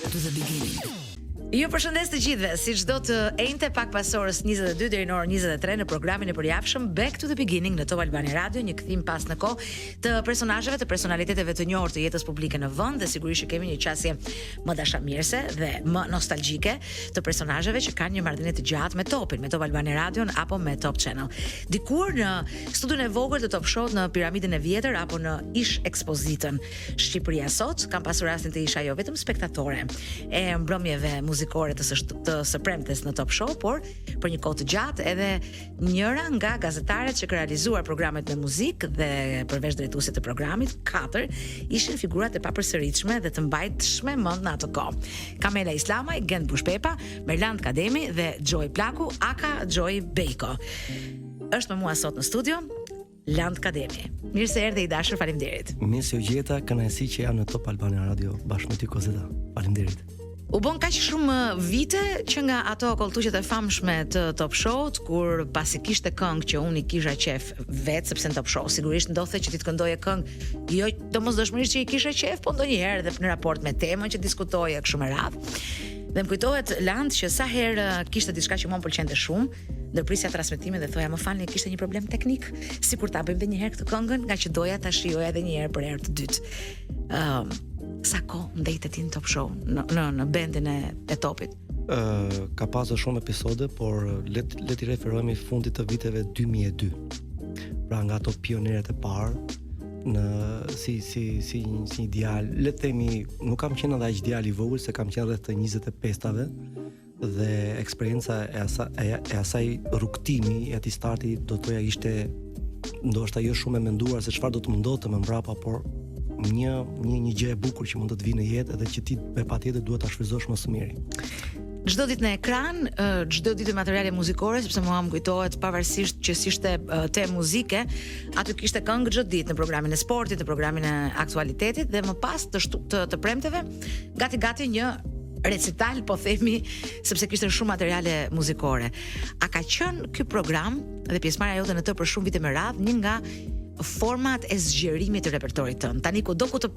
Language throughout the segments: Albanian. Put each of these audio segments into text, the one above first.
to the beginning. Ju përshëndes të gjithëve, si çdo të enjte pak pas orës 22 deri në orën 23 në programin e përjavshëm Back to the Beginning në Top Albania Radio, një kthim pas në kohë të personazheve, të personaliteteve të njohur të jetës publike në vend, dhe sigurisht që kemi një qasje më dashamirëse dhe më nostalgjike të personazheve që kanë një marrëdhënie të gjatë me Topin, me Top Albania Radio apo me Top Channel. Dikur në studion e vogël të Top Show në Piramidën e Vjetër apo në Ish Ekspozitën Shqipëria Sot, kam pasur rastin të isha jo vetëm spektatore e mbrëmjeve muzikore të së premtes në Top Show, por për një kohë të gjatë edhe njëra nga gazetaret që ka realizuar programet me muzikë, dhe përveç drejtuesit të programit, 4 ishin figurat e papërsëritshme dhe të mbajtshme mend në atë kohë. Kamela Islamaj, Gent Bushpepa, Merland Kademi dhe Joy Plaku, aka Joy Bejko. Është me mua sot në studio Land Kademi. Mirë se erdhe i dashur, faleminderit. Mirë se u gjeta, kënaqësi që jam në Top Albania Radio bashkë me ty Kozeta. Faleminderit. U bën kaq shumë vite që nga ato kolltuqet e famshme të Top Show-t, kur pasi kishte këngë që unë i kisha qef vetë, sepse në Top Show sigurisht ndodhte që ti të këndoje këngë, jo domosdoshmërisht që i kisha qef, po ndonjëherë edhe në raport me temën që diskutoje kështu me radhë. Dhe më kujtohet Land që sa herë kishte diçka që mua më pëlqente shumë, ndërprisja transmetimin dhe thoja më falni, kishte një problem teknik, sikur ta bëjmë edhe një herë këtë këngën, nga që doja ta shijoja edhe një herë për herë të dytë. Sa kohë ndejte ti në Top Show, në bendin e Topit? Ka pasur shumë episode, por le t'i referohemi fundit të viteve 2002. Pra nga ato pioneret e parë në si një djalë, le të themi, nuk kam qenë edhe aq djalë i vogël, se kam qenë rreth të 25-tave, dhe eksperienca e asaj rrugtimi, e atij starti, do të thoja ishte ndoshta jo shumë e menduar se çfarë do të mundote më mbrapa, por një gjë e bukur që mund të vinë në jetë, edhe që ti me patjetër duhet ta shfryzosh më së miri. Çdo ditë në ekran, çdo ditë materiale muzikore, sepse mua më kujtohet pavarësisht që ishte temë muzike, aty kishte këngë çdo ditë në programin e sportit, në programin e aktualitetit, dhe më pas të premteve, gati një recital, po themi, sepse kishte shumë materiale muzikore. A ka qenë ky program dhe pjesëmarrja jote në të për shumë vite me radhë një nga format e zgjerimit të repertorit tënd? Tani kudo ku të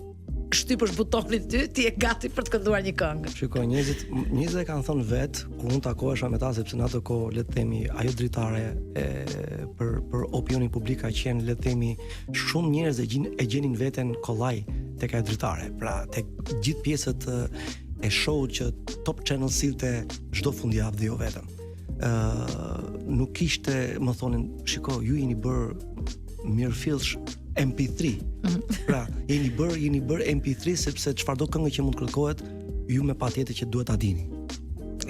shtypësh butonin ti je gati për të kënduar një këngë. Shikoj, njerëzit e kanë thënë vetë kur unë takohesha me ta, sepse në atë kohë, le të themi, ajo dritare për opinionin publik ka qenë, le të themi, shumë njerëz e gjenin veten kollaj tek ajo dritare. Pra, tek gjithë pjesët e show që Top Channel sillte çdo fundjavë dhe jo vetëm. Nuk kishte, më thonin, shiko, ju jeni bërë mirëfillsh MP3. Pra, jeni bër MP3 sepse çfarëdo këngë që mund kërkohet, ju me patjetër që duhet ta dini.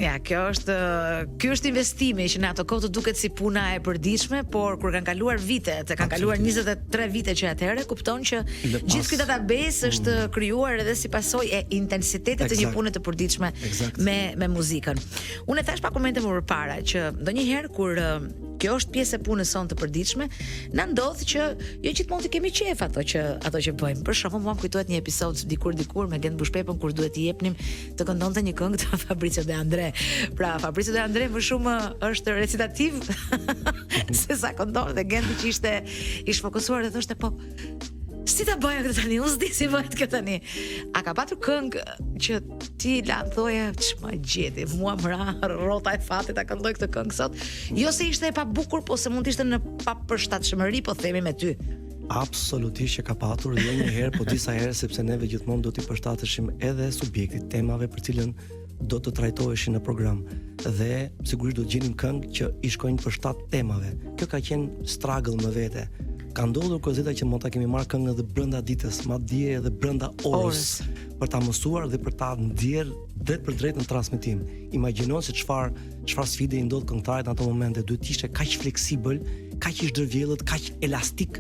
Ja, ky është investimi që në ato kohë të duket si puna e përditshme, por kur kanë kaluar vitet, kanë kaluar 23 vite që atëherë kupton që gjithë ky database është krijuar edhe si pasojë e intensitetit të një pune të përditshme me muzikën. Unë e thash pak komente më përpara që ndonjëherë kur kjo është pjesë e punës sonë të përditshme, na ndodh që jo gjithmonë të kemi qef ato që bëjmë. Për shembull, mua më kujtohet një episod dikur me Gent Bushpepën, kur duhet i jepnim të këndonte një këngë të Fabrizio De André. Pra, Fabrizio De André më shumë është recitativ se sa këndon, dhe Genti që ishte fokusuar dhe thoshte, po si ta bëja këtë tani, unë s'di si bëhet këtë tani. A ka patur këngë që ti thoje, ç'ma gjeti, mua më ra rrota e fatit ta këndoj këtë këngë sot, jo se ishte e pa bukur, po se mund të ishte në papërshtatshmëri, po themi me ty? Absolutisht që ka patur, jo një herë, po disa herë, sepse neve gjithmonë do t'i përshtateshim edhe subjektit, temave për cilën do të trajtoheshin në program, dhe sigurisht do të gjenim këngë që i shkojnë përshtat temave. Kjo ka qenë struggle më vete. Ka ndodhur Kozeta që mund ta kemi marrë këngën edhe brenda ditës, madje edhe brenda orës, për ta mësuar dhe për ta ndjer drejt për drejt në transmetim. Imagjino se çfarë sfide i ndodh këngëtarit në ato momente, duhet të ishte kaq fleksibël, kaq i zhdërvjellët, kaq elastik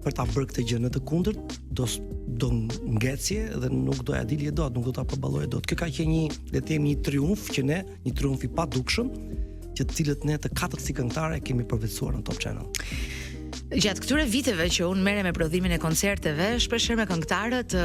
për ta bërë këtë gjë. Në të kundërt do ngecje dhe nuk do ja dilje dot, nuk do ta përballoje dot. Kjo ka qenë një triumf një triumf i padukshëm, që të cilët ne të katërt si këngëtare kemi përvetësuar në Top Channel. Gjatë këtyre viteve që unë merrem me prodhimin e koncerteve, shpeshherë me këngëtarët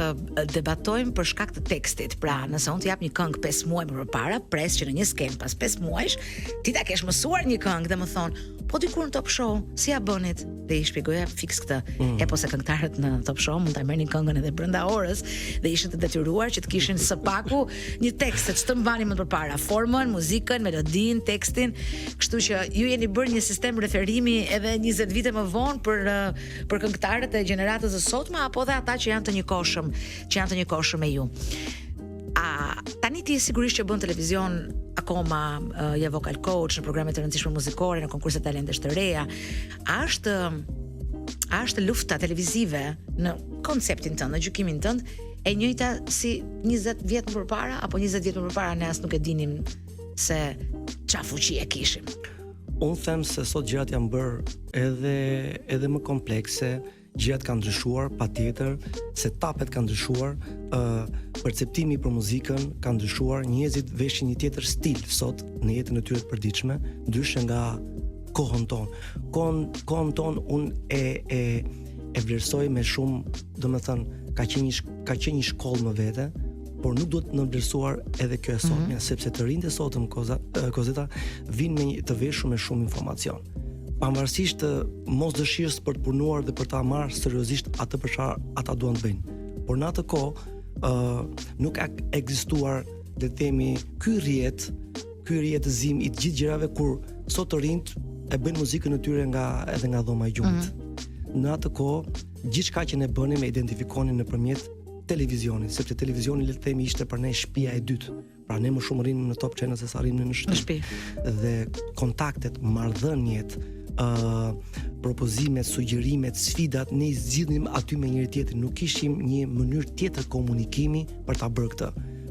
debatojmë për shkak të tekstit. Pra, nëse unë të jap një këngë 5 muaj më përpara, pres që në një skenë pas 5 muajsh ti ta kesh mësuar një këngë dhe më thon, po dikur në Top Show, si ja bënit? Dhe I shpjegoja fiks këtë. E po se këngëtarët në Top Show mund ta merrnin këngën edhe brenda orës dhe ishin të detyruar që të kishin së paku një tekst, se ç'të mbanin më përpara, formën, muzikën, melodinë, tekstin, kështu që ju jeni bërë një sistem referimi edhe 20 vite më vonë për këngëtarët e gjeneratës së sotme apo dhe ata që janë të njëkohshëm me ju. Tani ti sigurisht që bën televizion akoma, je vocal coach në programe të rëndësishme muzikore, në konkurse talentesh të reja. A është lufta televizive në konceptin tënd, në gjykimin tënd, e njëjta si 20 vjet më përpara apo 20 vjet më përpara ne as nuk e dinim se çfarë fuqi e kishim? Unë them se sot gjërat janë bërë edhe më komplekse, gjërat kanë ndryshuar patjetër, setupet kanë ndryshuar, perceptimi për muzikën ka ndryshuar, njerëzit veshin një tjetër stil sot në jetën e tyre të përditshme, ndryshe nga kohën tonë. Kohën tonë unë e vlerësoj me shumë, domethënë, ka qenë një shkollë më vete, por nuk duhet në vlerësuar edhe kjo e sotmja, sepse të rinjtë e sotëm Kozeta vinë me të veshur me shumë informacion. Pavarësisht të mos dëshirës për të punuar dhe për ta marrë seriozisht atë për çfarë ata duan të bëjnë. Por në atë kohë nuk ka ekzistuar, le të themi, ky rjetëzim I të gjithë gjërave kur sot të rinjt e bëjnë muzikën e tyre edhe nga dhoma e gjumit. Në atë kohë gjithçka që ne bënim e identifikonin nëpërmjet televizionit, sepse televizioni le të themi ishte për ne shtëpia e dytë. Pra ne më shumë rrinim në Top Channel se sa rrinim në shtëpi. Dhe kontaktet, marrëdhëniet, propozimet, sugjerimet, sfidat, ne I zgjidhnim aty me njëri tjetrin, nuk kishim një mënyrë tjetër komunikimi për ta bërë këtë.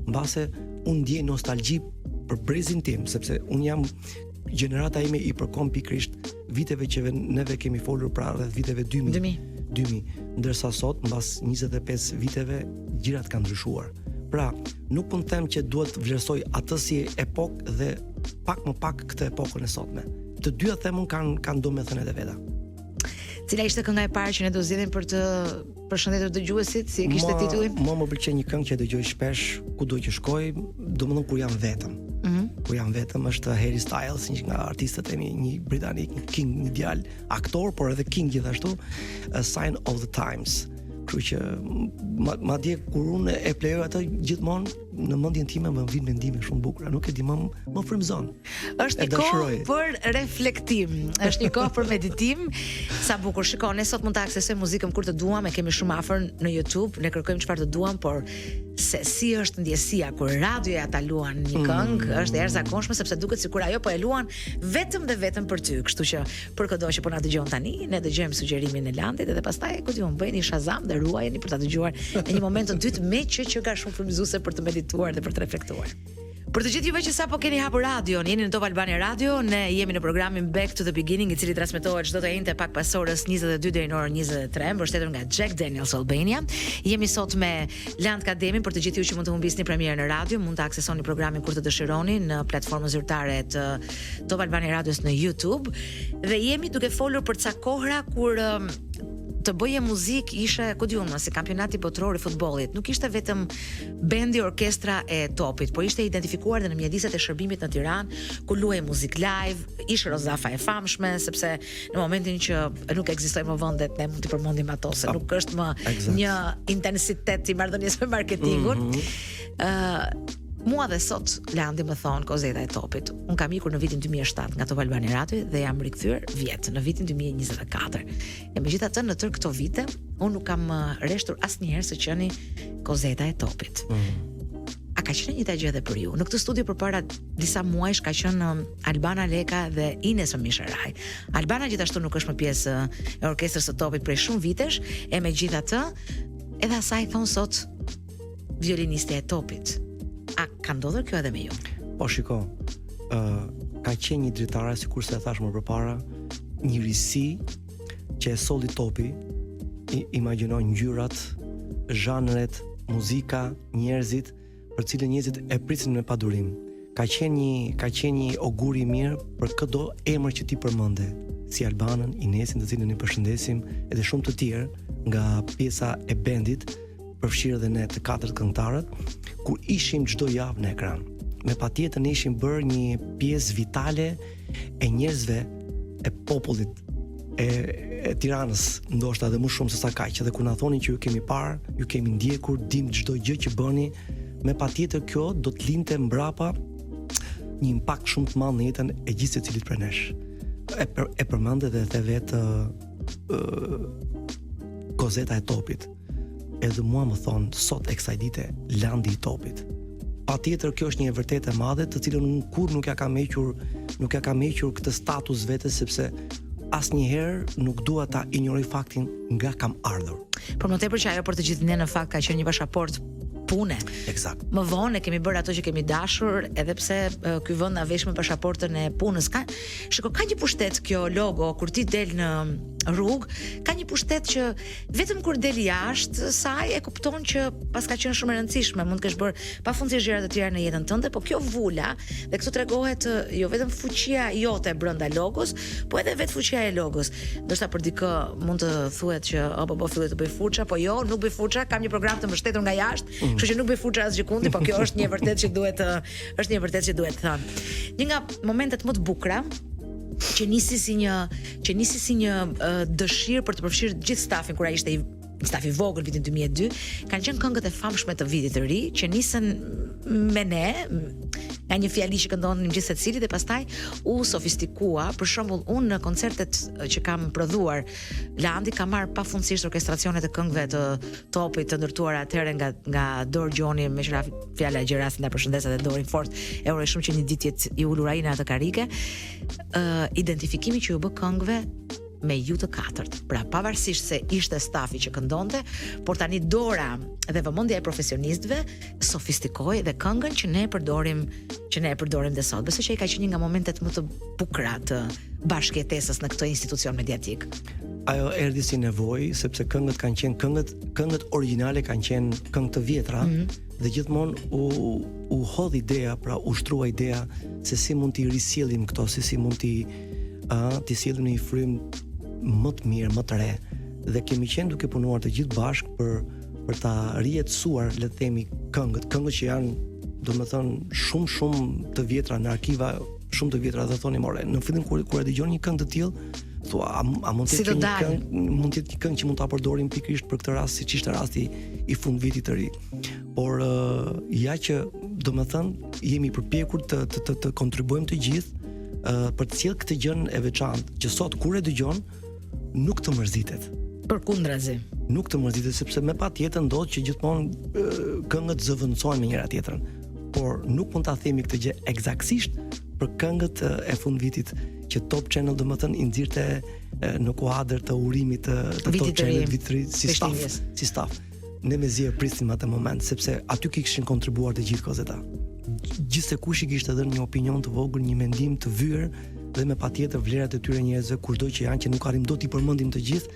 Mbase unë ndjej nostalgji për brezin tim, sepse unë jam gjenerata ime I përkon pikërisht viteve që neve kemi folur, pra rreth viteve 2000, ndërsa sot mbas 25 viteve gjërat kanë ndryshuar. Pra, nuk mund të them që duhet vlerësoj atë si epokë dhe pak më pak këtë epokën e sotme. Të dyja themun kanë domethënë edhe veta. Cila ishte kënga e parë që ne do zgjidhim për të përshëndetur dëgjuesit, si e kishte titullin? Mua më pëlqen një këngë që dëgjoj shpesh kudo që shkoj, domethënë kur jam vetëm. Kur jam vetëm është Harry Styles, një nga artistët e mi, një britanik, një king, një djalë, aktor, por edhe king gjithashtu, A Sign of the Times. Kështu që madje kur unë e plejoj atë gjithmonë në mendjen time më vjen mendime shumë bukura, nuk e di, më frymëzon. Është një kohë për reflektim, është një kohë për meditim. Sa bukur. Shikoj, ne sot mund ta aksesojmë muzikën kur të duam, e kemi shumë afër në YouTube, ne kërkojmë çfarë të duam, por se si është ndjesia kur radioja ta luan një këngë, është e jashtëzakonshme sepse duket sikur ajo po e luan vetëm dhe vetëm për ty. Kështu që për çdo që po na dëgjon tani, ne dëgjojmë sugjerimin e Landit dhe pastaj ku diun bëjeni Shazam dhe ruajeni për ta dëgjuar në një moment të dytë me që ka shumë frymëzuese për të medituar dhe për të reflektuar. Për të gjithë juve që sapo keni hapur radion, jeni në Top Albania Radio, ne jemi në programin Back to the Beginning, I cili transmetohet çdo të njëjtë pak pas orës 22 deri në orën 23, mbështetur nga Jack Daniels Albania. Jemi sot me Land Kademin, për të gjithë ju që mund të humbisni premierën në radio, mund të aksesoni programin kur të dëshironi në platformën zyrtare të Top Albania Radios në YouTube, dhe jemi duke folur për ca kohra kur të bëje muzik ishe, ku diun, si kampionati botror I futbollit. Nuk ishte vetëm bendi orkestra e topit, por ishte identifikuar dhe në mjediset e shërbimit në Tiranë, ku luhej muzik live, ishte Rozafa e famshme, sepse në momentin që nuk ekzistojnë më vendet, ne mund t'i përmendim ato, se nuk është më një intensitet I marrëdhënies me marketingun. Mua dhe sot Landi më thon Kozeta e topit. Un kam ikur në vitin 2007 nga Top Albania Radio dhe jam rikthyer vjet në vitin 2024. E megjithatë në tërë këto vite un nuk kam rreshtur asnjëherë se qeni Kozeta e topit. A ka qenë një gjë edhe për ju? Në këtë studio përpara disa muajsh ka qenë Albana Leka dhe Ines Misharaj. Albana gjithashtu nuk është më pjesë e orkestrës së topit prej shumë vitesh, e megjithatë edhe asaj thon sot violiniste e topit. A ka ndodhur kjo edhe me ju? Po shiko, ka qenë një dritare, sikur se e thash më përpara, një risi që e solli topi, imagjino ngjyrat, zhanret, muzika, njerëzit, për cilën njerëzit e prisin me padurim. Ka qenë një augur I mirë për çdo emër që ti përmende, si Albanën, Inesin, të cilën I përshëndesim, edhe shumë të tjerë nga pjesa e bendit, përfshirë dhe ne të katërt këngëtarët, kur ishim çdo javë në ekran. Me patjetër ne ishim bërë një pjesë vitale e njerëzve e popullit e Tiranës, ndoshta edhe më shumë se sa kaq, dhe kur na thonin që ju kemi parë, ju kemi ndjekur, dim çdo gjë që bëni, me patjetër kjo do të linte mbrapa një impakt shumë të madh në jetën e gjithë secilit prej nesh. E përmendet edhe vetë Kozeta e topit. Edhe mua më thon sot e kësaj dite landi i topit. Patjetër kjo është një e vërtetë e madhe, të cilën unë kur nuk ja kam hequr këtë status vetes, sepse asnjëherë nuk dua ta injoroj faktin nga kam ardhur. Por më tepër që ajo për të gjithë ne në fakt ka qenë një pasaportë pune. Eksakt. Më vonë kemi bërë ato që kemi dashur, edhe pse ky vend na vesh me pasaportën e punës. Ka një pushtet kjo logo kur ti del në rrugë, ka një pushtet që vetëm kur del jashtë saj e kupton që pas ka qenë shumë e rëndësishme, mund të kesh bërë pafundësisht gjëra të tjera në jetën tënde, por kjo vula, dhe këtu tregohet jo vetëm fuqia jote brenda logos, po edhe vetë fuqia e logos. Ndoshta për dikë mund të thuhet që po filloj të bëj fuça, po jo, nuk bëj fuça, kam një program të mbështetur nga jashtë, kështu që nuk bëj fuça asgjë kundi, po kjo është një vërtet që duhet thënë. Një nga momentet më të bukura që nisi si një dëshirë për të përfshirë gjithë stafin kur ai ishte stafi vogël vitin 2002, kanë qenë këngët e famshme të vitit të ri që nisën me ne nga një fjali që këndonin gjithë secili dhe pastaj u sofistikua. Për shembull, unë në koncertet që kam prodhuar, Landi ka marrë pafundësisht orkestracionet e këngëve të topit të ndërtuara atëherë nga Dor Gjoni, me qira fjala e Gjerasi nda përshëndeset dhe Dorin Fort. E uroj shumë që një ditë jetë i ulur ai në atë karike. Identifikimi që u bë këngëve me ju të katërt. Pra pavarësisht se ishte stafi që këndonte, por tani dora dhe vëmendja e profesionistëve sofistikoi dhe këngën që ne e përdorim dhe sot. Besoj që ai ka qenë një nga momentet më të bukura të bashkëjetesës në këtë institucion mediatik. Ajo erdhi si nevojë, sepse këngët kanë qenë këngët origjinale kanë qenë këngë të vjetra, dhe gjithmonë u hodh ideja, pra u shtrua ideja se si mund t'i risjellim këto, si mund t'i sjellim në një frymë më të mirë, më të re, dhe kemi qenë duke punuar të gjithë bashkë për ta rijetësuar, le të themi, këngët që janë, domethënë, shumë të vjetra në arkiva, shumë të vjetra, dhe thoni more, në fillim kur e dëgjon një këngë të tillë, thua, a mund të jetë një këngë që mund ta përdorim pikërisht për këtë rast, siç ishte rasti i fundvitit të ri. Por ja që, domethënë, jemi përpjekur të kontribuojmë të gjithë për të sjellë këtë gjën e veçantë, që sot kur e dëgjon nuk të mërzitet. Përkundrazi. Nuk të mërzitet, sepse me patjetër ndodh që gjithmonë këngët zëvendësohen me njëra tjetrën, por nuk mund ta themi këtë gjë eksaktësisht për këngët e fundvitit që Top Channel domethënë i nxirrte në kuadër të urimit të Top Channel vitit të ri si staf. Ne me zi e prisnim atë moment, sepse aty kishin kontribuar të gjithë Kozeta. Gjithse kush i kishte dhënë një opinion të vogël, një mendim të vyer, dhe me patjetër vlerat e tyre njerëzve kushdo që janë, që nuk arrim dot i përmendim të gjithë,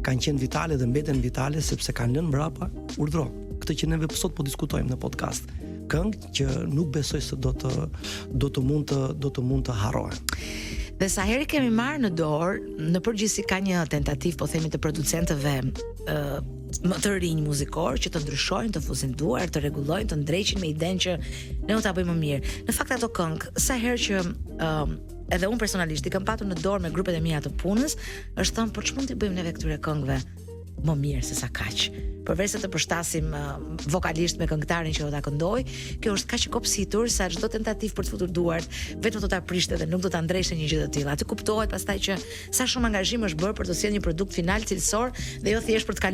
kanë qenë vitale dhe mbeten vitale sepse kanë lënë mbrapa urdhro. Këtë që neve sot po diskutojmë në podcast. Këngë që nuk besoj se do të mund të harrohen. Dhe sa herë kemi marrë në dorë, në përgjithësi ka një tentativë, po themi, të producentëve më të rinj muzikor që të ndryshojnë, të fuzin duar, të rregullojnë, të ndreqin me idenë që ne do ta bëjmë më mirë. Në fakt ato këngë, sa herë që edhe unë personalisht i kam patur në dorë me grupet e mia të punës, është thënë, por ç'mund t'i bëjmë neve këtyre këngëve më mirë se sa kaq. Përveç se të përshtasim vokalisht me këngëtarin që do ta këndoj, kjo është kaq e kopsitur sa çdo tentativë për të futur duart vetëm do ta prishte dhe nuk do ta ndreshte një gjë të tillë. Aty kuptohet pastaj që sa shumë angazhim është bërë për të sjellë një produkt final cilësor dhe jo thjesht për të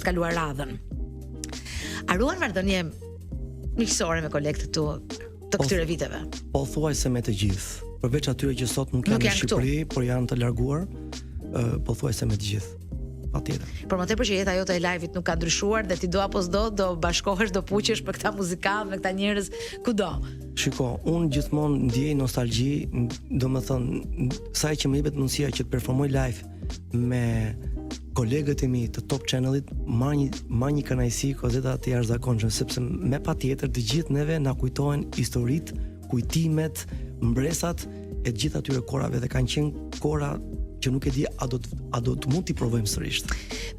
kaluar radhën. A ruan marrëdhënie miqësore me kolegët tu të këtyre viteve? Po thuajse me të gjithë. Përveç atyre që sot nuk janë në Shqipëri, por janë të larguar, po thuajse me të gjithë. Patjetër. Por më tepër që jeta jote e live-it nuk ka ndryshuar dhe ti do apo s'do, do bashkohesh, do puqesh për këta muzikantë, me këta njerëz kudo. Shiko, unë gjithmonë ndjej nostalgji, domethënë, sa që më jepet mundësia që të performoj live me kolegët e mi të Top Channelit, marr një kënaqësi Kozeta të jashtëzakonshme, sepse me patjetër të gjithë neve na kujtohen historitë, kujtimet, mbresat e të gjithë atyre korave, dhe kanë qenë kora që nuk e di a do të mund t'i provojmë sërish.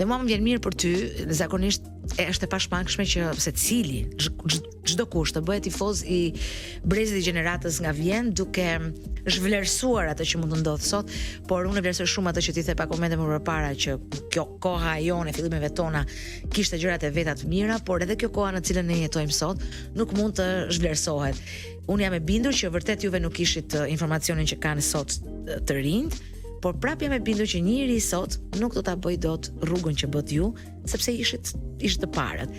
Dhe mua më vjen mirë për ty, zakonisht është e pashmangshme që secili çdo kush të bëhet tifoz i brezit i gjeneratës nga vjen duke zhvlerësuar atë që mund të ndodh sot, por unë vlerësoj shumë atë që ti the pak momente më përpara që kjo koha jone, fillimeve tona kishte gjërat e veta të mira, por edhe kjo koha në cilën ne jetojmë sot nuk mund të zhvlerësohet. Unë jam e bindur që vërtet juve nuk kishit informacionin që kanë sot të rinjt, por prap jam e bindur që njëri sot nuk do ta bëj dot rrugën që bët ju, sepse ishit të parët.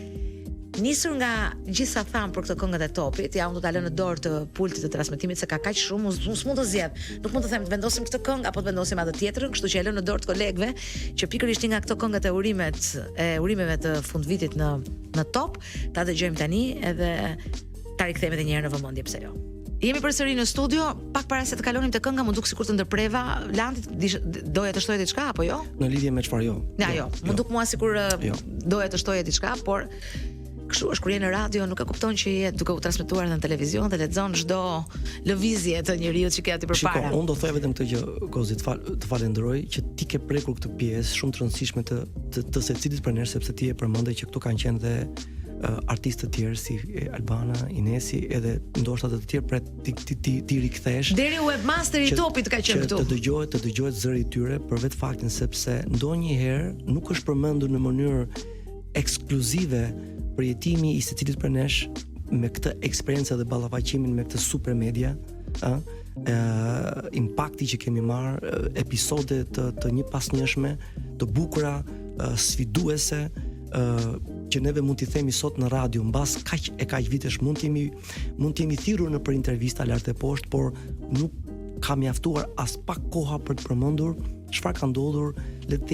Nisur nga gjithsa tham për këtë këngët e topit, ja unë do ta lë në dorë të pultit të transmetimit se ka kaq shumë, unë s'mund të zgjedh. Nuk mund të them të vendosim këtë këngë apo të vendosim atë tjetrën, kështu që e lë në dorë të kolegëve që pikërisht nga këto këngët e urimeve të fundvitit në top, ta dëgjojmë tani edhe ta rikthehemi edhe një herë në vëmendje, pse jo. Jemi përsëri në studio, pak para se të kalonim te kënga, më duk sikur të ndërpreva, Lanti doja të shtoje diçka apo jo? Në lidhje me çfarë jo? Jo. Më duk mua sikur doja të shtoje diçka, por kështu është kur je në radio, nuk e kupton që je duke u transmetuar në televizion dhe lexon çdo lëvizje të njeriu që ke aty përpara. Shiko, unë do thoj vetëm këtë gjë, Kozi, të falenderoj që ti ke prekur këtë pjesë shumë të rëndësishme të secilit për ne, sepse ti e përmendë që këtu kanë qenë dhe artistë të tjerë si Albana, Inesi, edhe ndoshta të tjerë për ti rikthesh. Deri webmaster i topit ka qenë këtu. Të dëgjohet zëri i tyre për vetë faktin sepse ndonjëherë nuk është përmendur në mënyrë ekskluzive përjetimi i secilit për nesh me këtë eksperiencë dhe ballafaqimin me këtë super media, impakti që kemi marrë, episode të një pasnjëshme, të bukura, sfiduese, që neve mund t'i themi sot në radio mbas kaq vitesh mund t'jemi thirrur në për intervista lart e poshtë, por nuk ka mjaftuar as pak koha për të përmendur çfarë ka ndodhur, le të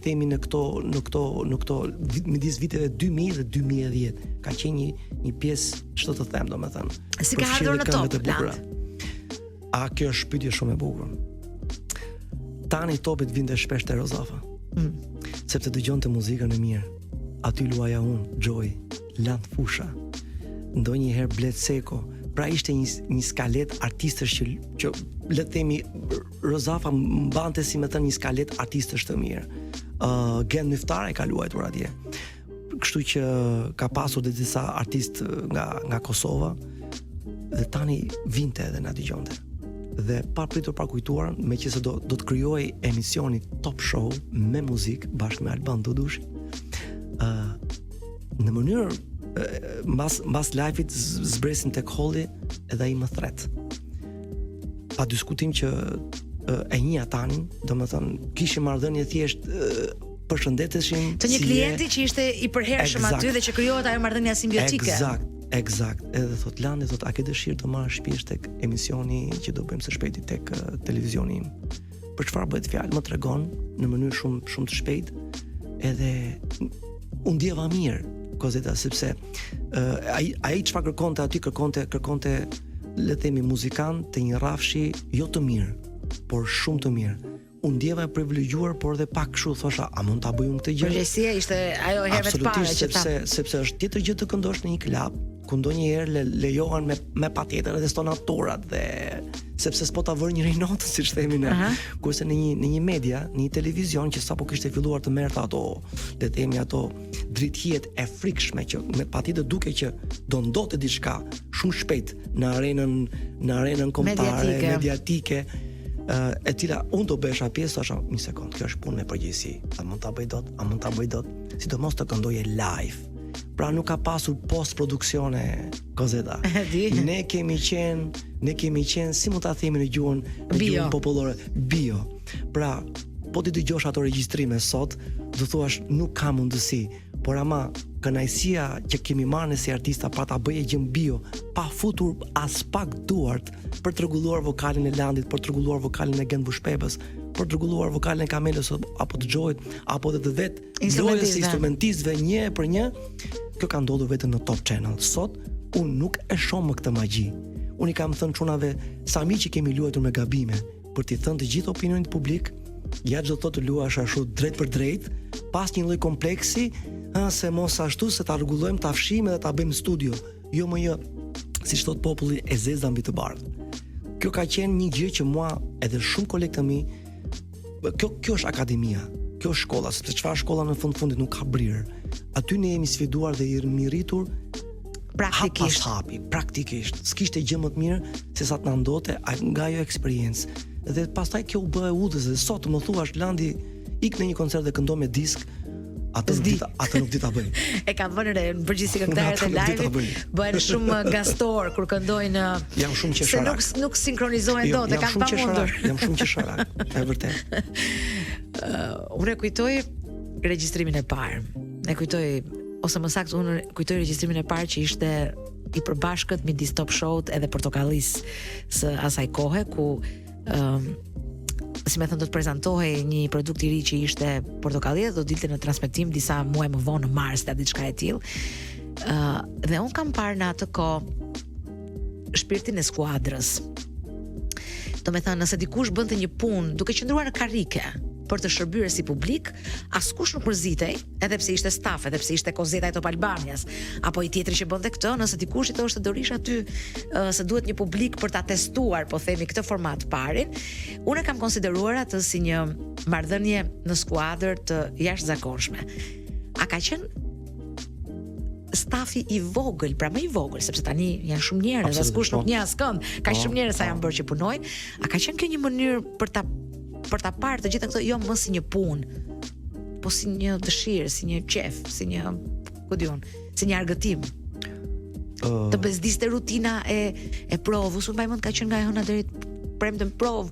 themi në këto midis viteve 2000 dhe 2010. Ka qenë një pjesë, ç'do të them, domethënë. Si ka ardhur në top plan? A kjo është pyetje shumë e bukur. Tani topit vinte shpesh te Rozafa. Sepse dëgjonte muzikën e mirë. Aty luaja unë, Joy, Land Fusha, ndonjëherë Blet Seko. Pra ishte një skalet artistësh që le të themi Rozafa mbante si më thënë një skalet artistësh të mirë. Gen Myftar e ka luajtur atje. Kështu që ka pasur dhe disa artistë nga Kosova dhe tani vinte edhe na dëgjonte. Dhe pa pritur pa kujtuar, meqense do të krijoj emisioni Top Show me muzikë bashkë me Alban Dudushi. Në mënyrë mbas live-it zbresin tek holli edhe ai më thret. Pa diskutim që e njeh Tanin, domethënë kishim marrëdhënie thjesht përshëndeteshin të një klienti që ishte i përhershëm aty dhe që krijohet ajo marrëdhënia simbiotike. Eksakt. Edhe thot Landi, a ke dëshirë të marrësh pjesë tek emisioni që do bëjmë së shpejti tek televizioni im? Për çfarë bëhet fjalë? Më tregon në mënyrë shumë të shpejtë. Edhe u ndjeva mirë, Kozeta, sepse ai çfarë kërkonte aty, kërkonte le të themi muzikant të një rrafshi jo të mirë, por shumë të mirë. Unë ndjeva e privilegjuar, por dhe pak kështu thosha, a mund ta bëj unë këtë gjë? Përgjegjësia ishte ajo herë të parë që ta. Sepse është tjetër gjë të këndosh në një klub, ku ndonjëherë lejohen me patjetër edhe stonaturat dhe sepse s'po ta vër njëri notën, siç themi ne. Kurse në një media, në një televizion që sapo kishte filluar të merrte ato, le të themi ato drithijet e frikshme që me patjetër duke që do ndote diçka shumë shpejt në arenën kombëtare, mediatike, e cila unë do besha pjesë, thosha, një sekond, kjo është punë me përgjegjësi. A mund ta bëj dot? Sidomos të këndoje live. Pra nuk ka pasur post-produksione, Kozeta. Ne kemi qenë, si mund ta themi në gjuhën popullore, bio. Pra, po ti dëgjosh ato regjistrime sot, do thuash nuk ka mundësi, por ama kënaqësia që kemi marrë si artista pa ta bëje gjën bio, pa futur as pak duart për të rregulluar vokalin e Landit, për të rregulluar vokalin e Gen Bushpepës, për të rregulluar vokalin e Kamelës apo të Joyt, apo të vetë instrumentistëve një për një. Kjo ka ndodhur vetëm në Top Channel. Sot unë nuk e shoh më këtë magji. Unë i kam thënë çunave sa mirë që kemi luajtur me gabime, për t'i thënë të gjithë opinionit publik, ja çdo thotë të luash ashtu drejt për drejt, pas një lloj kompleksi, se mos ashtu se ta rregullojmë, ta fshijmë dhe ta bëjmë studio. Jo më jo, siç thot populli, e zeza mbi të bardhë. Kjo ka qenë një gjë që mua edhe shumë kolegë të mi, kjo është akademia. kjo është shkolla, sepse çfarë shkolla në fundit nuk ka brirë. Aty ne jemi sfiduar dhe i rritur praktikisht. Praktikisht. S'kishte gjë më të mirë se sa të na ndodhte nga ajo eksperiencë. Dhe pastaj kjo u bë udhëzë. Dhe sot më thuash Landi, ik në një koncert dhe këndo me disk, atë nuk di ta bëj. E kam vënë re në përgjithësi këngëtarët e live bëhen shumë gastor kur këndojnë. Jam shumë qesharak. Se nuk sinkronizohen dot, e kanë pamundur. Jam shumë qesharak, e vërtet. Unë kujtoj regjistrimin e parë. E kujtoj, ose më saktë unë kujtoj regjistrimin e parë që ishte i përbashkët midis Top Show-t edhe Portokallis së asaj kohe ku si më thënë do të prezantohej një produkt i ri që ishte Portokallia, do dilte në transmetim disa muaj më vonë në Mars apo diçka e tillë. Dhe un kam parë në atë kohë shpirtin e skuadrës. Do me thënë, nëse dikush bënte një punë duke qëndruar në karrike për të shërbyer si publik, askush nuk përzitej, edhe pse ishte staf, edhe pse ishte Kozeta e Top Albanias, apo i tjetri që bënte këtë, nëse dikush i thoshte dorish aty se duhet një publik për ta testuar, po themi këtë format parin, unë kam konsideruar atë si një marrëdhënie në skuadër të jashtëzakonshme. A ka qenë stafi i vogël, pra më i vogël, sepse tani janë shumë njerëz, askush nuk njeh askënd, ka shumë njerëz sa janë bërë që punojnë. A ka qenë kjo një mënyrë për ta parë të gjitha këto jo më si një punë, po si një dëshirë, si një qef, si një, ku diun, si një argëtim. Të bezdiste rutina e provës, unë mbaj mend ka qenë nga e hëna deri premten provë,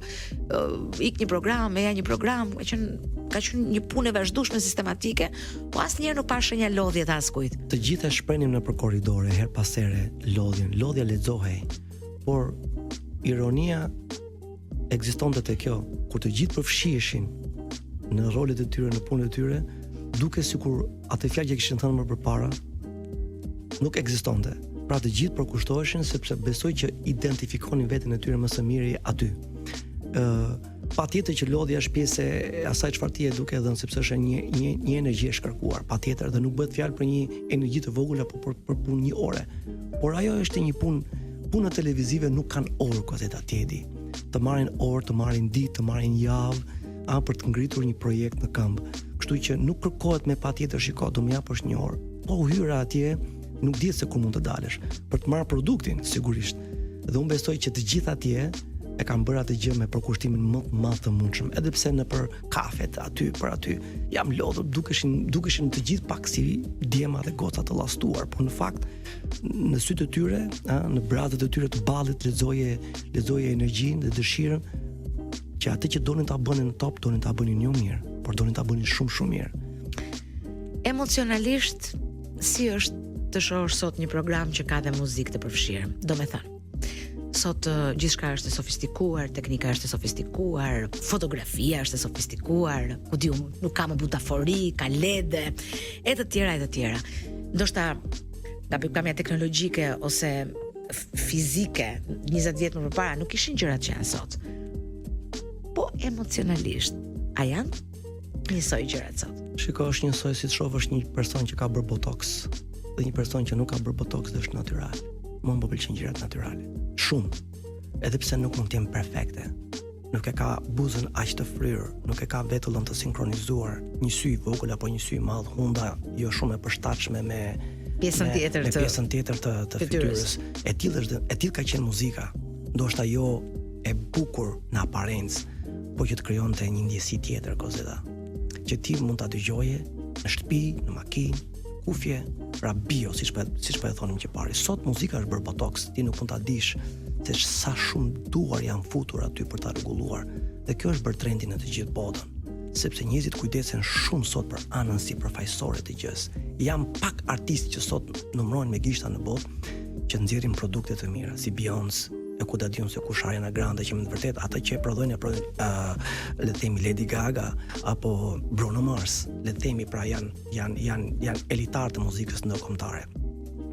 ik një program, ja një program, ka qenë një punë e vazhdueshme sistematike, po asnjëherë nuk pa shenja lodhje të askujt. Të gjithë e shprenim nëpër korridore, her pas here, lodhja lexohej. Por ironia ekzistonte te kjo, kur të gjithë përfshiheshin në rolet e tyre, në punët e tyre, duke sikur atë fjalë që kishin thënë më përpara nuk ekzistonte. Pra të gjithë përkushtoheshin sepse besoj që identifikonin veten e tyre më së miri aty. Patjetër që lodhja është pjesë e asaj çfarë ti e duke dhënë, sepse është një energji e shkarkuar, patjetër, dhe nuk bëhet fjalë për një energji të vogël apo për punë një ore. Por ajo është një punë televizive nuk kanë orë Kozeta Tjedi. Të marrin orë, të marrin ditë, të marrin javë, për të ngritur një projekt në këmbë. Kështu që nuk kërkohet me patjetër shiko, do më japësh një orë. Po hyra atje, nuk dihet se ku mund të dalësh për të marrë produktin, sigurisht. Dhe unë besoj që të gjithë atje e kanë bërë atë gjë me përkushtimin më të madh të mundshëm, edhe pse në për kafet aty për aty jam lodhur, dukeshin të gjithë pak si djema dhe goca të llastuar, por në fakt në sytë të tyre, në brazët e tyre të ballit lexoje energjinë dhe dëshirën që atë që donin ta bënin në top, donin ta bënin jo mirë, por donin ta bënin shumë mirë. Emocionalisht si është të shohësh sot një program që ka dhe muzikë të përfshirë? Do me thënë, sot gjithçka është e sofistikuar, teknika është e sofistikuar, fotografia është e sofistikuar, ku diu, nuk ka më butafori, ka LED-e, e të tjera. Ndoshta nga pikpamja teknologjike ose fizike 20 vjet më përpara nuk ishin gjërat që janë sot. Po emocionalisht, a janë njësoj gjërat sot? Shiko, është njësoj si të shohësh një person që ka bërë botox dhe një person që nuk ka bërë botox dhe është natyral. Më pëlqejnë gjërat natyrale. Shumë. Edhe pse nuk mund të jenë perfekte. Nuk e ka buzën aq të fryrë, nuk e ka vetullën të sinkronizuar, një sy i vogël apo një sy i madh, hunda jo shumë e përshtatshme me pjesën tjetër të fytyrës. E tillë ka qenë muzika. Ndoshta jo e bukur në aparencë, po që të krijonte një ndjesi tjetër Kozeta. Që ti mund ta dëgjoje në shtëpi, në makinë, kufje, pra bio, siç po e thonim që pari. Sot muzika është bërë botox, ti nuk mund ta dish se sa shumë duar janë futur aty për ta rregulluar. Dhe kjo është bërë trendi në të gjithë botën, sepse njerëzit kujdesen shumë sot për anën sipërfaqësore të gjës. Janë pak artistë që sot numërohen me gishta në botë që nxjerrin produkte të mira, si Beyoncé, e ku da diun se kush Ariana Grande, që më të vërtet ata që e prodhojnë le të themi Lady Gaga apo Bruno Mars, le të themi, pra janë elitar të muzikës ndërkombëtare.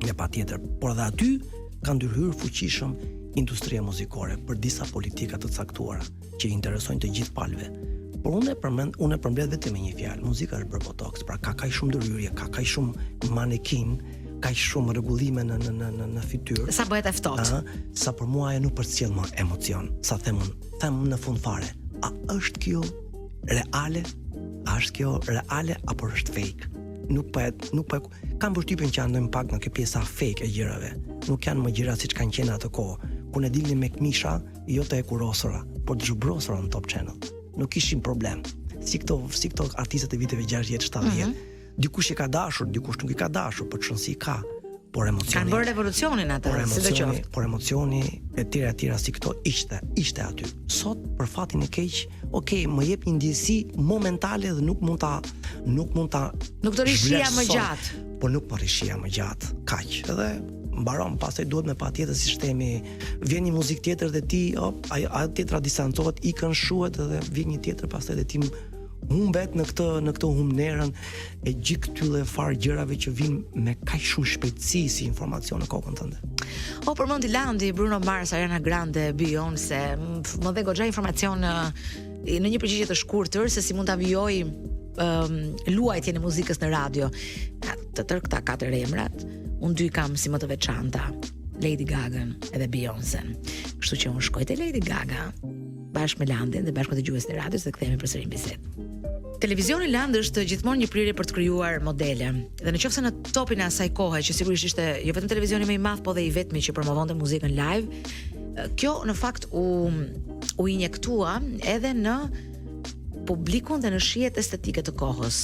Ja patjetër, por edhe aty ka ndërhyrë fuqishëm industria muzikore për disa politika të caktuara që i interesojnë të gjithë palëve. Por unë e përmbledh vetëm me një fjalë, muzika është bërë botox, pra ka kaq shumë ndërhyrje, ka kaq shumë manekin, ka shumë rregullime në fytyrë. Sa bëhet e ftohtë. Sa për mua ajo nuk përcjell më emocion. Sa them në fund fare, a është kjo reale? a është kjo reale apo është fake? Nuk po kam përshtypjen që andojmë pak në kjo pjesa fake e gjërave. Nuk janë më gjëra siç kanë qenë atë kohë, ku ne dilnim me këmisha, jo të ekurosura, por të zhubrosura në Top Channel. Nuk kishim problem. Si këto artistët e viteve 60, 70. Dikush e ka dashur, dikush nuk i ka dashur, por çonsi ka. Por emocioni kanë bërë revolucionin atë, sidoqoftë. Por emocioni e tjera si këto ishte aty. Sot për fatin e keq, më jep një ndjesi momentale dhe nuk do rishija më gjatë. Po nuk po rishija më gjatë, kaq. Edhe mbaron, pastaj duhet me patjetër si shtemi, vjen një muzikë tjetër dhe ti, ajo tjetra distancohet, ikën shuhet dhe vjen një tjetër pastaj dhe ti humbet në këtë humnerën e gjithë këtyre farë gjërave që vijnë me kaq shumë shpejtësi si informacion në kokën tënde. Përmendi Landi, Bruno Mars, Ariana Grande, Beyoncé, më dhe goxha informacion në një përgjigje të shkurtër se si mund ta vijoj luajtjen e muzikës në radio. Të tërë këta 4 emrat, unë 2 kam si më të veçanta, Lady Gaga edhe Beyoncé. Kështu që unë shkoj te Lady Gaga bashkë me Landin dhe bashkë me dëgjuesin e radios dhe kthehemi përsëri në bisedë. Televizioni Land është gjithmonë një prirje për të krijuar modele. Dhe nëse në topin e asaj kohe, që sigurisht ishte jo vetëm televizioni më i madh, po dhe i vetmi që promovonte muzikën live, kjo në fakt u injektua edhe në publikun dhe në shihet estetike të kohës.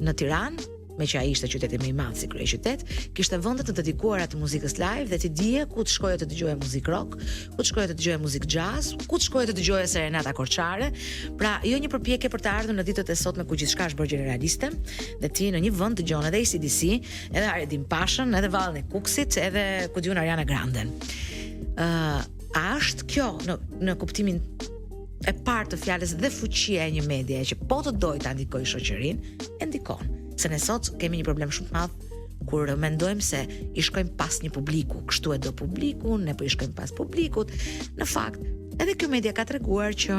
Në Tiranë, me që ai ishte qyteti më i madh si kryeqytet, kishte vende të dedikuara të muzikës live dhe ti dije ku të shkoje të dëgjoje muzikë rock, ku të shkoje të dëgjoje muzikë jazz, ku të shkoje të dëgjoje serenata korçare. Pra, jo një përpjekje për të ardhur në ditët e sotme ku gjithçka është bërë generaliste, dhe ti në një vend dëgjon edhe AC/DC, edhe Aredin Pashën, edhe Vallën e Kuksit, edhe ku diun Ariana Grande. A është kjo në kuptimin e parë të fjalës dhe fuqia e një medie që po të doj ta ndikojë shoqërinë, e ndikon. Se ne sot kemi një problem shumë të madh kur mendojmë se i shkojmë pas një publiku, kështu e do publiku, ne po i shkojmë pas publikut. Në fakt, edhe kjo media ka treguar që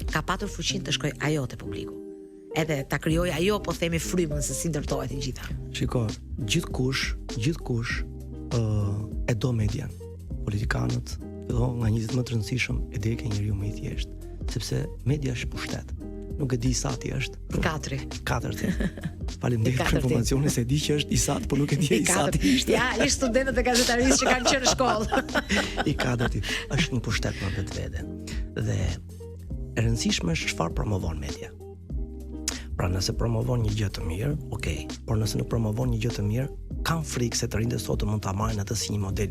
ka patur fuqinë të shkojë ajo te publiku. Edhe ta krijojë ajo, po themi, frymën se si ndërtohet e gjitha. Shiko, gjithkush e do median. Politikanët, nga njerëzit më të rëndësishëm, e deke njeriu më i thjeshtë, sepse media është pushtet. Nuk e di i sati është. I katërti. Faleminderit për informacionin se e di që është i sat, por nuk e di i sati ishte. Ja, ishte studentët e gazetarisë që kanë qenë në shkollë. I katërti është një pushtet për vetvete. Dhe e rëndësishme është çfarë promovon media. Pra nëse promovon një gjë të mirë, okay, por nëse nuk promovon një gjë të mirë, kam frikë se të rinjtë sot mund ta marrin atë si një model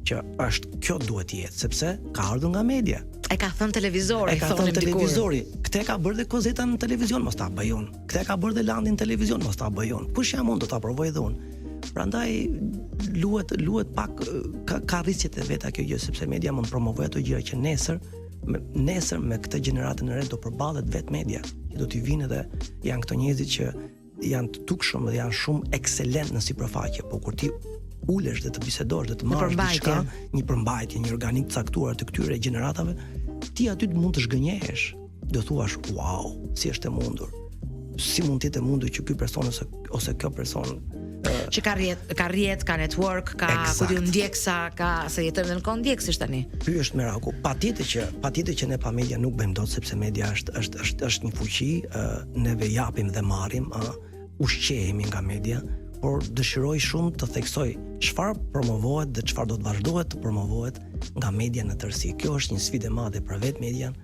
që është kjo duhet të jetë, sepse ka ardhur nga media. E ka thënë televizori, Këtë e ka bërë dhe Kozeta në televizion, mos ta bëj unë. Këtë e ka bërë dhe Landi në televizion, mos ta bëj unë. Kush jam unë, do ta provoj edhe unë. Prandaj luhet pak ka rrisjet e veta kjo gjë, sepse media mund promovoj ato gjëra që nesër me këtë gjeneratën e re do përballet vetë media, që do t'i vinë dhe janë këto njerëzit që janë të tukshëm dhe janë shumë ekselent në sipërfaqe, po kur ti ulesh dhe të bisedosh dhe të marrësh diçka, një përmbajtje, një organik caktuar të këtyre gjeneratave, ti aty mund të zhgënjehesh. Do thuash, wow, si është e mundur? Si mund të jetë e mundur që ky person ose kjo person që ka rrjet, ka network, ka ndjeksa, se jetojmë në kohë ndjeksësh tani. Ky është miraku. Patjetër që ne pa media nuk bëjmë dot, sepse media është një fuqi, neve japim dhe marrim, ushqehemi nga media, por dëshiroj shumë të theksoj çfarë promovohet dhe çfarë do të vazhdohet të promovohet nga media në tërësi. Kjo është një sfidë e madhe për vetë median,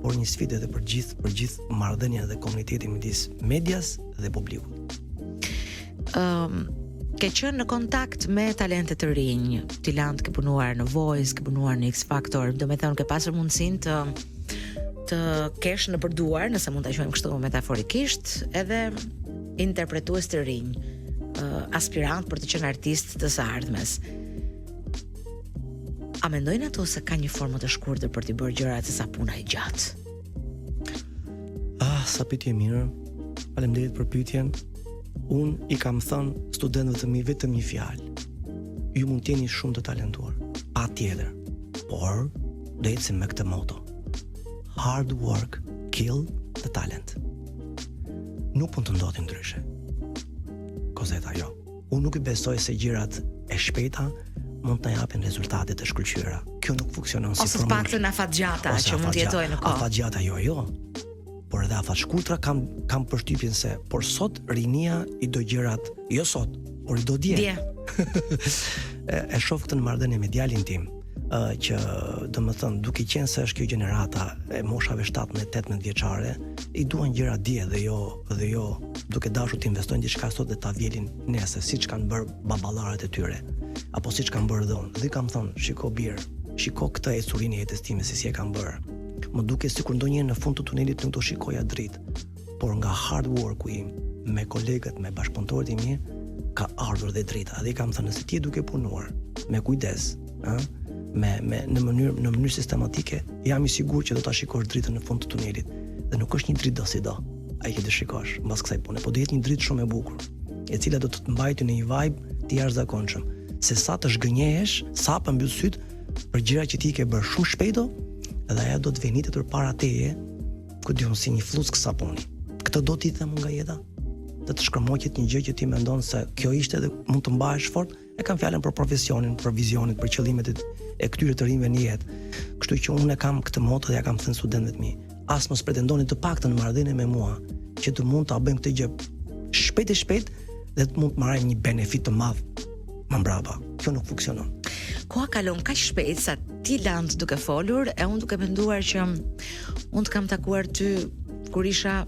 por një sfidë edhe për gjithë marrëdhënien dhe komunitetin midis medias dhe publikut. Ke qenë në kontakt me talente të rinj, ti Land, ke punuar në Voice, ke punuar në X Factor, do me thënë ke pasur mundësinë të kesh në përduar, nëse mund ta quajmë kështu metaforikisht, edhe interpretues të rinj, aspirant për të qenë artist të së ardhmes. A mendojnë ato se ka një formë të shkurtër për t'i bërë gjërat se sa puna e gjatë? Sa pyetje mirë. Faleminderit për pyetjen. Unë i kam thënë studentëve të mi vetëm një fjalë. Ju mund t'jeni shumë të talentuar, patjetër, por do ecim me këtë moto. Hard work kill the talent. Nuk mund të ndodhi ndryshe. Kozeta, jo. Unë nuk i besoj se gjërat e shpejta mund të japin rezultate të shkëlqyera. Kjo nuk funksionon si ose paktën afatgjata që mund të jetojë në kohë. Afatgjata jo. por edhe afat shkurtra kam përshtypjen se por sot rinia i do gjërat, jo sot, por i do dje. E shoh këtë në marrëdhënie me djalin tim, që domethënë duke qenë se është kjo gjenerata e moshave 17-18 vjeçare, i duan gjëra dje dhe jo duke dashur të investojnë diçka sot dhe ta vjelin nesër, siç kanë bërë baballarët e tyre, apo siç kanë bërë dhon. Dhe kam thënë, shiko bir, shiko këtë ecurinë e jetës time si e kam bërë. Më duket sikur ndonjëherë në fund të tunelit nuk do shikoja dritë, por nga hard worku im me kolegët, me bashkëpunëtorët e mi, ka ardhur dhe drita. Dhe kam thënë, nëse ti je duke punuar me kujdes, në mënyrë sistematike, jam i sigurt që do ta shikosh dritën në fund të tunelit. Dhe nuk është një dritë do si do, ai që do shikosh mbas kësaj pune, por do jetë një dritë shumë e bukur, e cila do të të mbajë në një vibe të jashtëzakonshëm. Se sa të zhgënjehesh, sa pa mbyll syt për gjëra që ti ke bërë shumë shpejto, dhe ajo do të venitet përpara teje, ku diun si një flusk sapuni. Këtë do t'i them nga jeta, të të shkërmoqet një gjë që ti mendon se kjo ishte dhe mund të mbahesh fort. E kam fjalën për profesionin, për vizionin, për qëllimet e këtyre të rinjve në jetë. Kështu që unë kam këtë moto dhe ja kam thënë studentëve të mi. As mos pretendoni të paktën në marrëdhënie me mua që të mund ta bëjmë këtë gjë shpejt dhe të mund të marrim një benefit të madh më mbrapa. Kjo nuk funksionon. Koha kalon kaq shpejt sa ti land duke folur e unë duke menduar që unë të kam takuar ty kur isha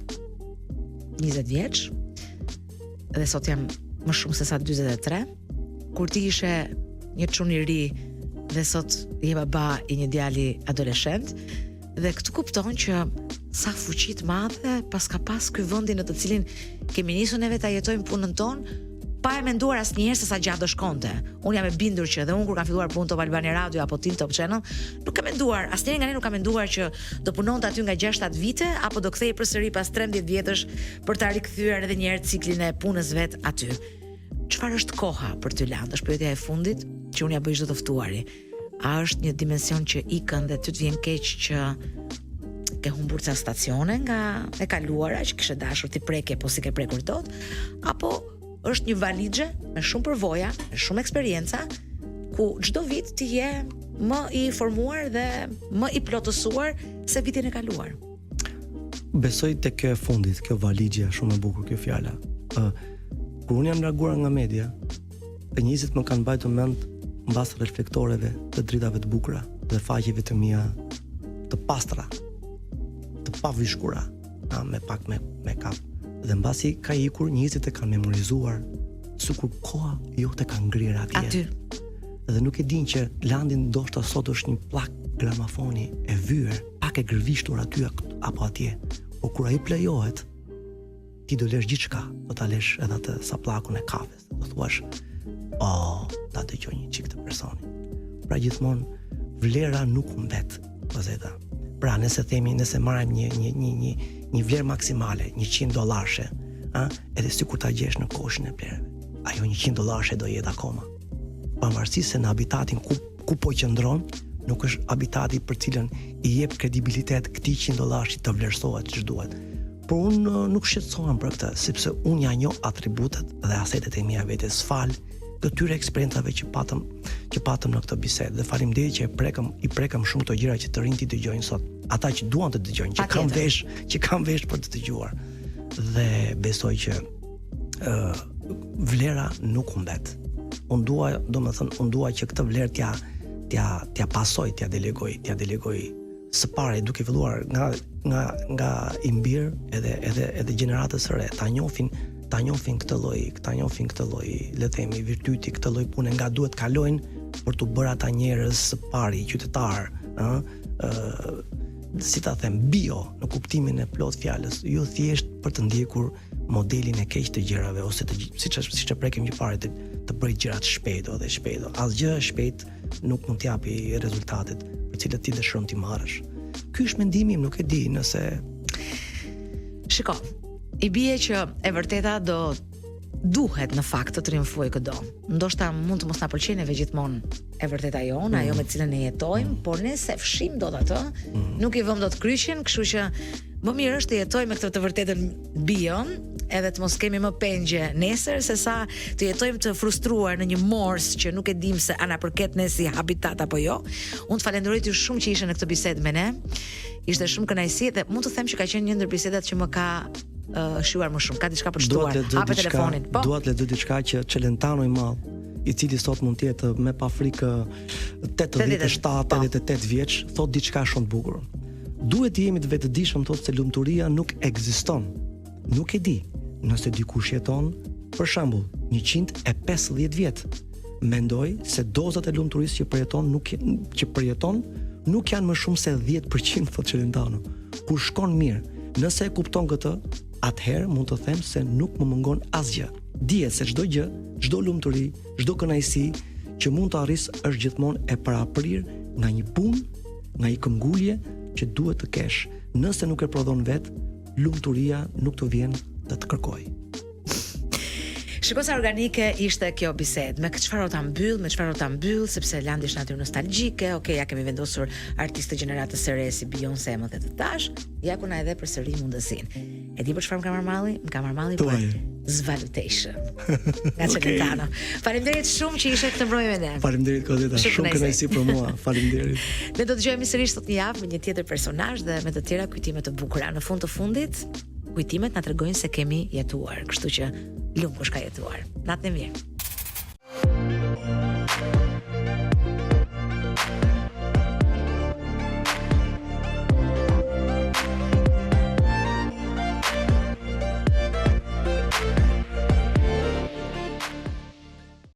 20 vjeç dhe sot jam më shumë se sa 43, kur ti ishe një çun i ri dhe sot je baba i një djali adoleshent, dhe këtu kupton që sa fuqi të madhe pas ky vendi në të cilin kemi nisur neve ta jetojmë punën tonë, pa e menduar asnjëherë se sa gjatë do shkonte. Unë jam e bindur që dhe unë kur kam filluar punë Top Albania Radio apo Team Top Channel, nuk kam menduar, asnjëri nga ne nuk ka menduar që do punonte aty nga 6-7 vite apo do kthehej përsëri pas 13 vjetësh për ta rikthyer edhe një herë ciklin e punës vet aty. Çfarë është koha për ty land? Është pyetja e fundit që unë ja bëj çdo të ftuari. A është një dimension që ikën dhe ty të vjen keq që ke humbur ca stacione nga e kaluara që kishe dashur ti prekje po si ke prekur dot, apo është një valixhe me shumë përvoja, me shumë eksperjenca, ku çdo vit ti je më i formuar dhe më i plotësuar se vitin e kaluar. Besoj tek kjo e fundit, kjo valixhe, shumë e bukur kjo fjala. Kur unë jam larguar nga media, njerëzit më kanë mbajtur mend mbas reflektoreve të dritave të bukura dhe faqeve të mia të pastra, të pavishkura, me pak me kap. Dhe mbasi ka ikur, njerëzit e kanë memorizuar sikur koha jote ka ngrirë atje. Dhe nuk e din që landin ndoshta sot është një pllak gramafoni e vyer, pak e gërvishtur aty apo atje. Por kur ai plejohet, ti do lesh gjithçka, do ta lesh edhe atë sa pllakun e kafes. Do thuash, ta dëgjoj një çik të personit. Pra gjithmonë vlera nuk humbet, vëzeta. Pra nëse marrim një vlerë maksimale, $100, edhe sikur ta gjesh në koshin e plerëve, ajo $100 do jetë akoma. Pavarësisht se në habitatin ku po qëndron, nuk është habitati për cilën i jep kredibilitet këtij $100 që të vlerësohet që duhet. Por unë nuk shqetësohem për këtë, sepse unë ja njoh atributet dhe asetet e mia vetes fal këtyre eksperiencave që patëm në këtë bisedë. Dhe faleminderit që i prekëm shumë këto gjëra që të rinjt i dëgjojnë sot. Ata që duan të dëgjojnë, që kanë vesh për të dëgjuar. Dhe besoj që vlera nuk humbet. Unë dua që këtë vlerë t'ja pasoj, t'ja delegoj së pari duke filluar nga i mbir edhe gjeneratës së re, ta njohin këtë lloj, le të themi, virtyti, këtë lloj pune nga duhet kalojnë për të bërë ata njerëz së pari, qytetar, si ta them, bio në kuptimin e plot fjalës, jo thjesht për të ndjekur modelin e keq të gjërave ose siç e prekim që parë të bëj gjërat shpejto. Asgjë e shpejt nuk mund të japi rezultatet për të cilat ti dëshiron ti marrësh. Ky është mendimi im, nuk e di nëse Shiko, i bie që e vërteta duhet në fakt të triumfojë këdo. Ndoshta mund të mos na pëlqejë neve gjithmonë e vërteta jonë, ajo me cilën ne jetojmë, por nëse fshim dot atë, nuk i vëmë dot kryqin, kështu që më mirë është të jetojmë me këtë të vërtetën bio, edhe të mos kemi më pengje nesër, se sa të jetojmë të frustruar në një mors që nuk e dim se ana përket ne si habitat apo jo. Unë të falenderoj ju shumë që ishe në këtë bisedë me ne. Ishte shumë kënaqësi dhe mund të them që ka qenë një ndër bisedat që më ka shjuar më shumë. Ka diçka për shtuar. Hapë telefonin. Po. Duat le diçka që Celentano i madh, i cili sot mund të jetë me pa frikë 87-88 vjeç, thot diçka shumë të bukur. Duhet të jemi të vetëdijshëm, thotë se lumturia nuk ekziston. Nuk e di. Nëse dikush jeton, për shembull, 150 vjet, mendoj se dozat e lumturisë që përjeton nuk janë më shumë se 10%, thotë Celentano. Kur shkon mirë, nëse e kupton këtë, atëherë mund të them se nuk më mungon asgjë. Dihet se çdo gjë, çdo lumturi, çdo kënaqësi që mund të arris është gjithmonë e paraprir nga një punë, nga një këmbgulje që duhet të kesh. Nëse nuk e prodhon vet, lumturia nuk të vjen të të kërkoj. Shiko sa organike ishte kjo bisedë. Me çfarë ta mbyll, sepse Landi është natyrë nostalgjike. Okej, ja kemi vendosur artistë gjeneratës së re si Beyoncé më të tash, ja ku na edhe përsëri mundësinë. E di për çfarë më ka marrë malli? Më ka marrë malli për Zvalutation. Nga Celentano. Faleminderit shumë që ishe këtë mbrojtje me ne. Faleminderit Kodeta, shumë kënaqësi për mua. Faleminderit. Ne do të dëgjojmë sërish sot një javë me një tjetër personazh dhe me të tjera kujtime të bukura. Në fund të fundit, kujtimet na tregojnë se kemi jetuar, kështu që lumbush ka jetuar. Natën e mirë.